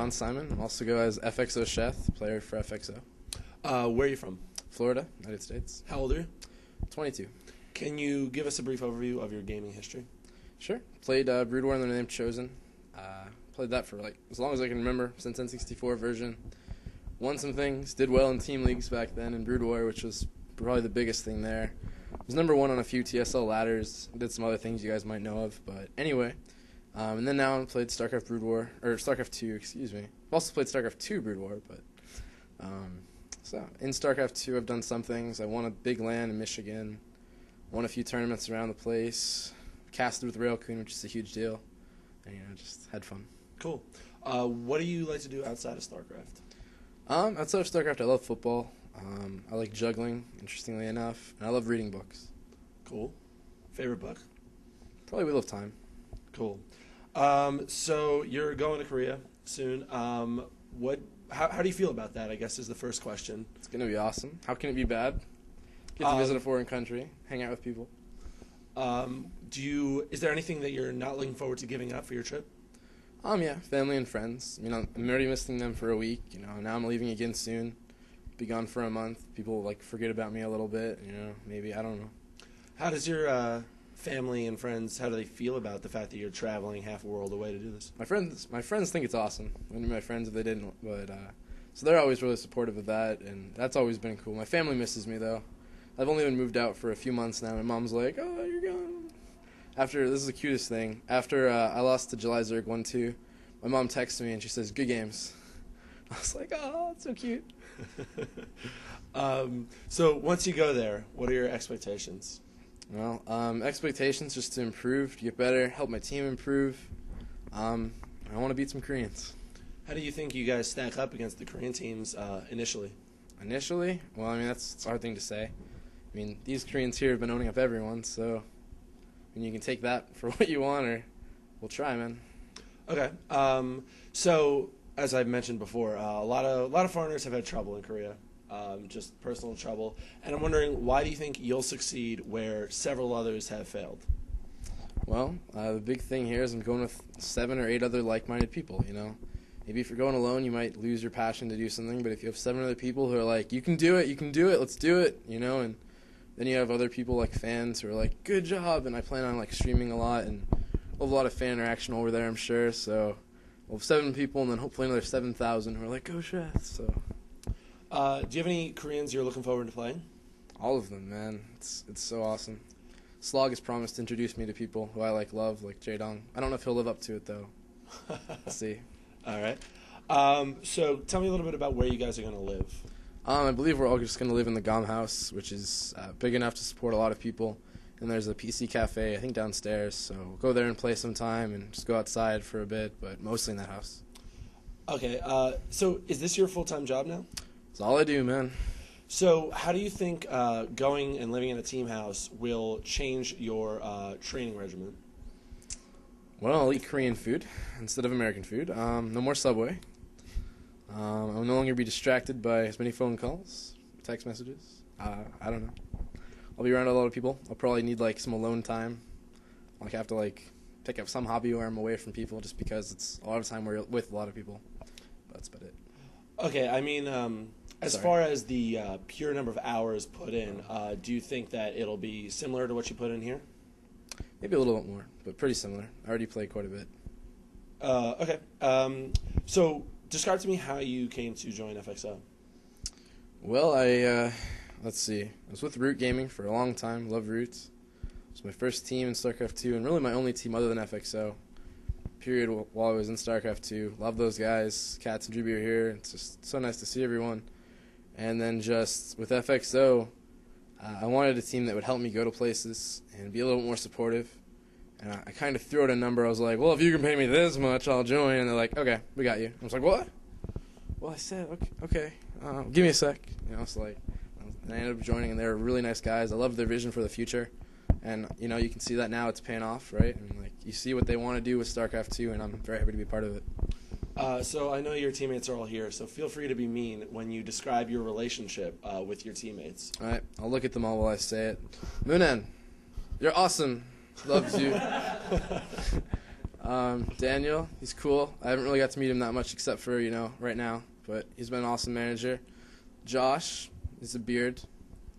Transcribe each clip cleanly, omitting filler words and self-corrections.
Shawn Simon. I also go as FXOSheth, player for FXO. Where are you from? Florida, United States. How old are you? 22. Can you give us a brief overview of your gaming history? Sure. Played Brood War under the name Chosen. Played that for like as long as I can remember, since N64 version. Won some things, did well in team leagues back then in Brood War, which was probably the biggest thing there. Was number 1 on a few TSL ladders. Did some other things you guys might know of, but anyway. And then now I played StarCraft Brood War, or StarCraft 2, excuse me. I've also played StarCraft 2 Brood War, but so in StarCraft 2 I've done some things. I won a big LAN in Michigan, won a few tournaments around the place, casted with Railcoon, which is a huge deal, and just had fun. Cool. What do you like to do outside of StarCraft? Outside of StarCraft, I love football. I like juggling, interestingly enough, and I love reading books. Cool. Favorite book? Probably Wheel of Time. Cool. So you're going to Korea soon. How do you feel about that, I guess, is the first question. It's going to be awesome. How can it be bad? Get to visit a foreign country, hang out with people. Is there anything that you're not looking forward to giving up for your trip? Yeah, family and friends. I'm already missing them for a week. Now I'm leaving again soon. Be gone for a month. People forget about me a little bit. Maybe, I don't know. How does your family and friends, how do they feel about the fact that you're traveling half a world away to do this? My friends think it's awesome. Wouldn't be my friends if they didn't. But so they're always really supportive of that, and that's always been cool. My family misses me though. I've only been moved out for a few months now. My mom's like, "Oh, you're gone." This is the cutest thing. After I lost to July Zerg 1-2, my mom texted me and she says, "Good games." I was like, "Oh, that's so cute." So once you go there, what are your expectations? Well, expectations just to improve, to get better, help my team improve. I want to beat some Koreans. How do you think you guys stack up against the Korean teams initially? Initially? Well, that's a hard thing to say. These Koreans here have been owning up everyone, so you can take that for what you want, or we'll try, man. Okay. So as I mentioned before, a lot of foreigners have had trouble in Korea, just personal trouble. And I'm wondering, why do you think you'll succeed where several others have failed? Well, the big thing here is I'm going with 7 or 8 other like-minded people. Maybe if you're going alone, you might lose your passion to do something. But if you have 7 other people who are like, "You can do it, let's do it," and then you have other people like fans who are like, "Good job," and I plan on streaming a lot, and we'll have a lot of fan interaction over there, I'm sure. So we'll have 7 people, and then hopefully another 7,000 who are like, "Go Sheth." So, do you have any Koreans you're looking forward to playing? All of them, man. It's so awesome. Slog has promised to introduce me to people who I love, like Jaedong. I don't know if he'll live up to it though. Let's see. All right. So tell me a little bit about where you guys are going to live. I believe we're all just going to live in the GOM house, which is big enough to support a lot of people. And there's a PC cafe, I think, downstairs. So we'll go there and play sometime and just go outside for a bit, but mostly in that house. Okay. So is this your full-time job now? It's all I do, man. So how do you think going and living in a team house will change your training regimen? Well, I'll eat Korean food instead of American food. No more Subway. I'll no longer be distracted by as many phone calls, text messages. I don't know. I'll be around a lot of people. I'll probably need some alone time. I'll have to pick up some hobby where I'm away from people, just because it's a lot of time where you're with a lot of people. But that's about it. Okay, as far as the pure number of hours put in, do you think that it'll be similar to what you put in here? Maybe a little bit more, but pretty similar. I already played quite a bit. Okay. So describe to me how you came to join FXO. Well, let's see. I was with Root Gaming for a long time. Love Root. It was my first team in StarCraft 2, and really my only team other than FXO. Period. While I was in StarCraft 2. Love those guys. Cats and Drewby are here. It's just so nice to see everyone. And then just with FXO, I wanted a team that would help me go to places and be a little more supportive. And I kind of threw out a number. I was like, "Well, if you can pay me this much, I'll join." And they're like, "Okay, we got you." I was like, "What?" Well, I said, "Okay, give me a sec." And I ended up joining, and they were really nice guys. I loved their vision for the future. And, you can see that now it's paying off, right? And, you see what they want to do with StarCraft 2, and I'm very happy to be a part of it. So I know your teammates are all here, so feel free to be mean when you describe your relationship with your teammates. All right, I'll look at them all while I say it. Moonan, you're awesome. Loves you. Daniel, he's cool. I haven't really got to meet him that much except for, right now. But he's been an awesome manager. Josh, he's a beard.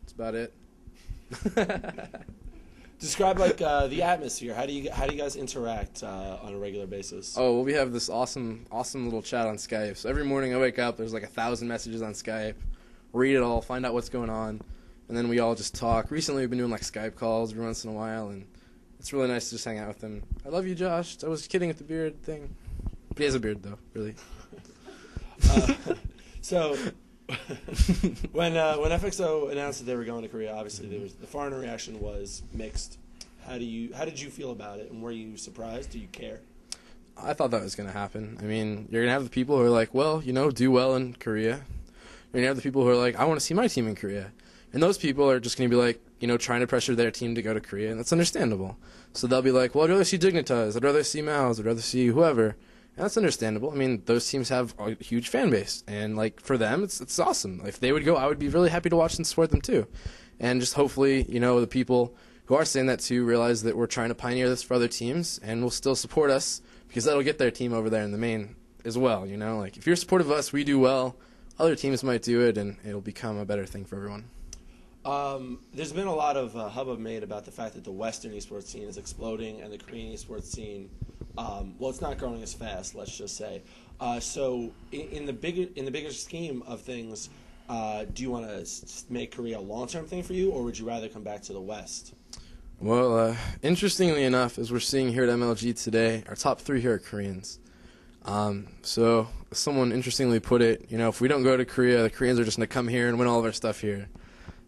That's about it. Describe the atmosphere. How do you guys interact on a regular basis? Oh, well, we have this awesome little chat on Skype. So every morning I wake up, there's 1,000 messages on Skype. Read it all, find out what's going on, and then we all just talk. Recently we've been doing Skype calls every once in a while, and it's really nice to just hang out with him. I love you, Josh. I was kidding with the beard thing. But he has a beard, though, really. So, when FXO announced that they were going to Korea, obviously the foreigner reaction was mixed. How did you feel about it, and were you surprised? Do you care? I thought that was going to happen. I mean, you're going to have the people who are like, well, do well in Korea. You're going to have the people who are like, I want to see my team in Korea. And those people are just going to be like, trying to pressure their team to go to Korea, and that's understandable. So they'll be like, well, I'd rather see Dignitas, I'd rather see Mouse, I'd rather see whoever. And that's understandable. I mean, those teams have a huge fan base, and for them, it's awesome. If they would go, I would be really happy to watch and support them too. And just hopefully, the people who are saying that too realize that we're trying to pioneer this for other teams, and will still support us because that'll get their team over there in the main as well. If you're supportive of us, we do well. Other teams might do it, and it'll become a better thing for everyone. There's been a lot of hubbub made about the fact that the Western esports scene is exploding and the Korean esports scene, it's not growing as fast. Let's just say. So in the bigger scheme of things, do you want to make Korea a long-term thing for you, or would you rather come back to the West? Well, interestingly enough, as we're seeing here at MLG today, our top 3 here are Koreans. So someone interestingly put it, if we don't go to Korea, the Koreans are just going to come here and win all of our stuff here.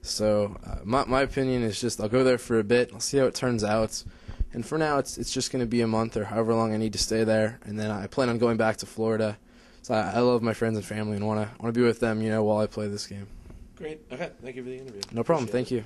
So my opinion is just I'll go there for a bit. I'll see how it turns out. And for now, it's just going to be a month or however long I need to stay there. And then I plan on going back to Florida. So I love my friends and family and want to be with them, while I play this game. Great. Okay. Thank you for the interview. No problem. Thank you.